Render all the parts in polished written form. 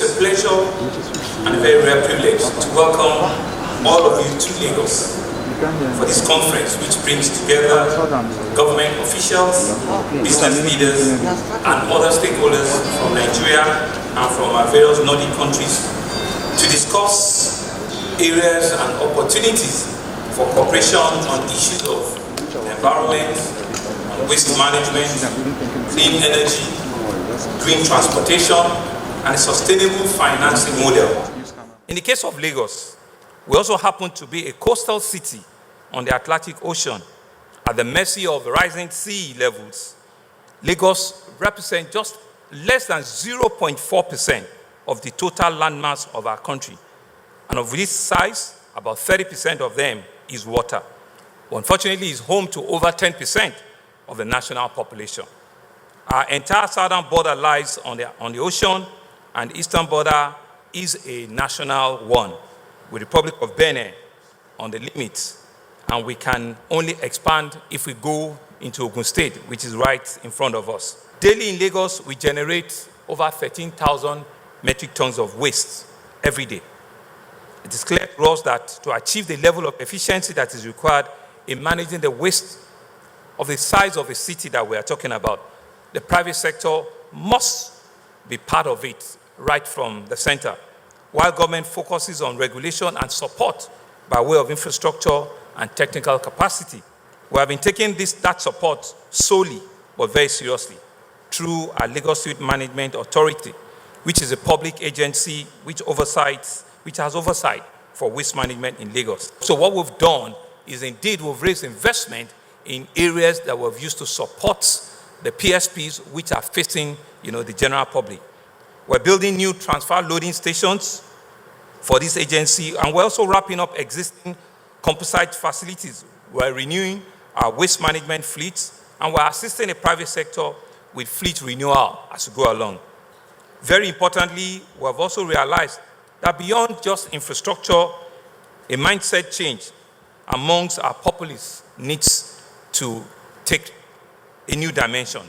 It's a pleasure and a very rare privilege to welcome all of you to Lagos for this conference, which brings together government officials, business leaders, and other stakeholders from Nigeria and from our various Nordic countries to discuss areas and opportunities for cooperation on issues of environment, waste management, clean energy, green transportation, and a sustainable financing model. In the case of Lagos, we also happen to be a coastal city on the Atlantic Ocean at the mercy of rising sea levels. Lagos represents just less than 0.4% of the total landmass of our country. And of this size, about 30% of them is water. Unfortunately, it's home to over 10% of the national population. Our entire southern border lies on the ocean, and the eastern border is a national one, with the Republic of Benin on the limits. And we can only expand if we go into Ogun State, which is right in front of us. Daily in Lagos, we generate over 13,000 metric tons of waste every day. It is clear to us that to achieve the level of efficiency that is required in managing the waste of the size of a city that we are talking about, the private sector must be part of it right from the center, while government focuses on regulation and support by way of infrastructure and technical capacity. We have been taking that support solely but very seriously through our Lagos State Management Authority, which is a public agency which has oversight for waste management in Lagos. So what we've done is indeed we've raised investment in areas that we've used to support the PSPs which are facing the general public. We're building new transfer loading stations for this agency, and we're also wrapping up existing composite facilities. We're renewing our waste management fleets, and we're assisting the private sector with fleet renewal as we go along. Very importantly, we have also realized that beyond just infrastructure, a mindset change amongst our populace needs to take a new dimension.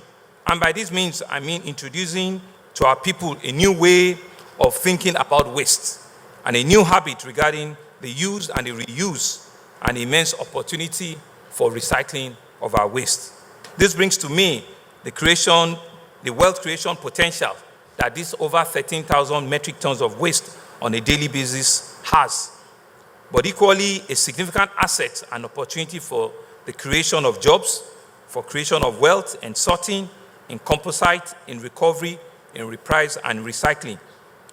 And by this means, I mean introducing to our people a new way of thinking about waste and a new habit regarding the use and the reuse and immense opportunity for recycling of our waste. This brings to me the wealth creation potential that this over 13,000 metric tons of waste on a daily basis has, but equally a significant asset and opportunity for the creation of jobs, for creation of wealth and sorting, in composite, in recovery, in reprise and recycling,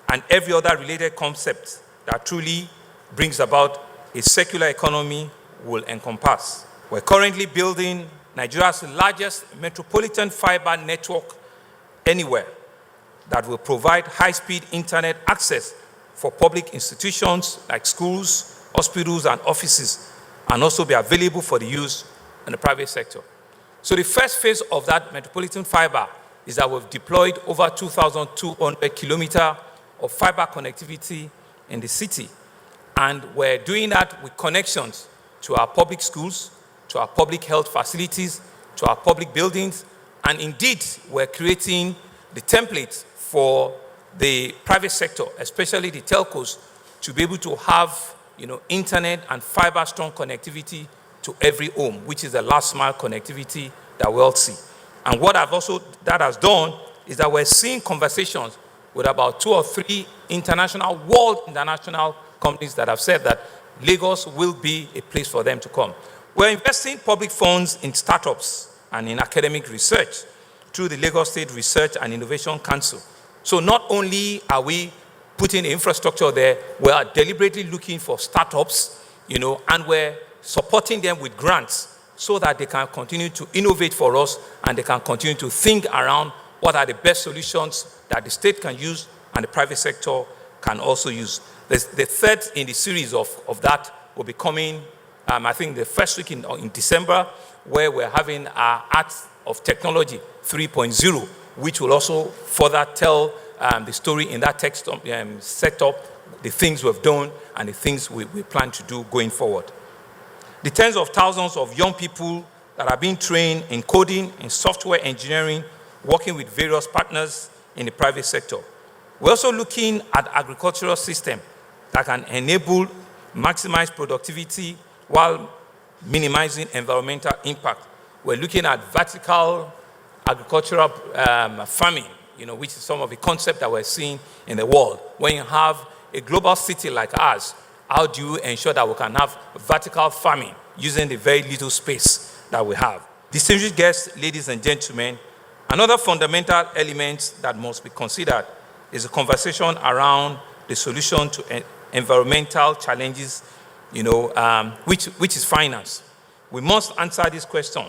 and every other related concept that truly brings about a circular economy will encompass. We're currently building Nigeria's largest metropolitan fiber network anywhere that will provide high-speed internet access for public institutions like schools, hospitals, and offices, and also be available for the use in the private sector. So the first phase of that metropolitan fiber is that we've deployed over 2,200 kilometers of fiber connectivity in the city. And we're doing that with connections to our public schools, to our public health facilities, to our public buildings. And indeed, we're creating the template for the private sector, especially the telcos, to be able to have internet and fiber strong connectivity to every home, which is the last mile connectivity that we all see. And what that has done is that we're seeing conversations with about 2 or 3 world international companies that have said that Lagos will be a place for them to come. We're investing public funds in startups and in academic research through the Lagos State Research and Innovation Council. So not only are we putting the infrastructure there, we are deliberately looking for startups, and we're supporting them with grants so that they can continue to innovate for us and they can continue to think around what are the best solutions that the state can use and the private sector can also use. The third in the series of that will be coming, I think the first week in December, where we're having our Art of Technology 3.0, which will also further tell the story in that setup, the things we've done and the things we plan to do going forward. The tens of thousands of young people that are being trained in coding, in software engineering, working with various partners in the private sector. We're also looking at agricultural system that can enable maximize productivity while minimizing environmental impact. We're looking at vertical agricultural farming, which is some of the concepts that we're seeing in the world. When you have a global city like ours, how do you ensure that we can have vertical farming using the very little space that we have? Distinguished guests, ladies and gentlemen, another fundamental element that must be considered is a conversation around the solution to environmental challenges, which is finance. We must answer this question.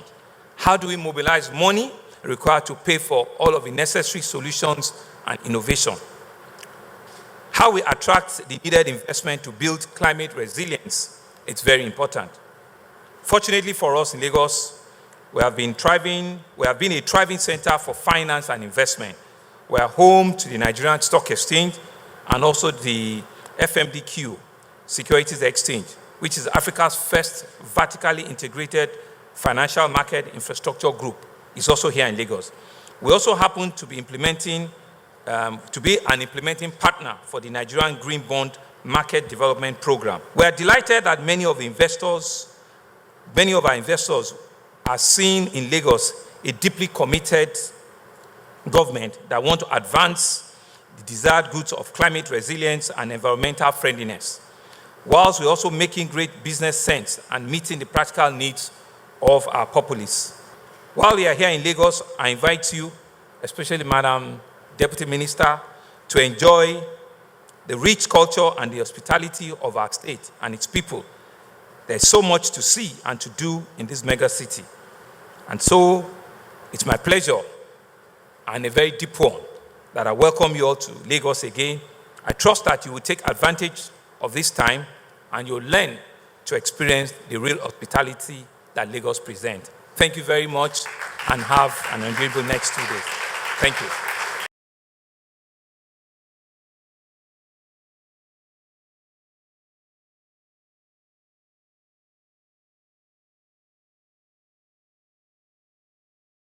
How do we mobilize money required to pay for all of the necessary solutions and innovation? How we attract the needed investment to build climate resilience, it's very important. Fortunately for us in Lagos, we have been a thriving center for finance and investment. We are home to the Nigerian Stock Exchange and also the FMDQ, Securities Exchange, which is Africa's first vertically integrated financial market infrastructure group. It's also here in Lagos. We also happen to be an implementing partner for the Nigerian Green Bond Market Development Program. We are delighted that many of our investors are seeing in Lagos a deeply committed government that want to advance the desired goods of climate resilience and environmental friendliness, whilst we're also making great business sense and meeting the practical needs of our populace. While we are here in Lagos, I invite you, especially Madam Deputy Minister, to enjoy the rich culture and the hospitality of our state and its people. There's so much to see and to do in this mega city. And so it's my pleasure and a very deep one that I welcome you all to Lagos again. I trust that you will take advantage of this time and you'll learn to experience the real hospitality that Lagos presents. Thank you very much and have an enjoyable next 2 days. Thank you.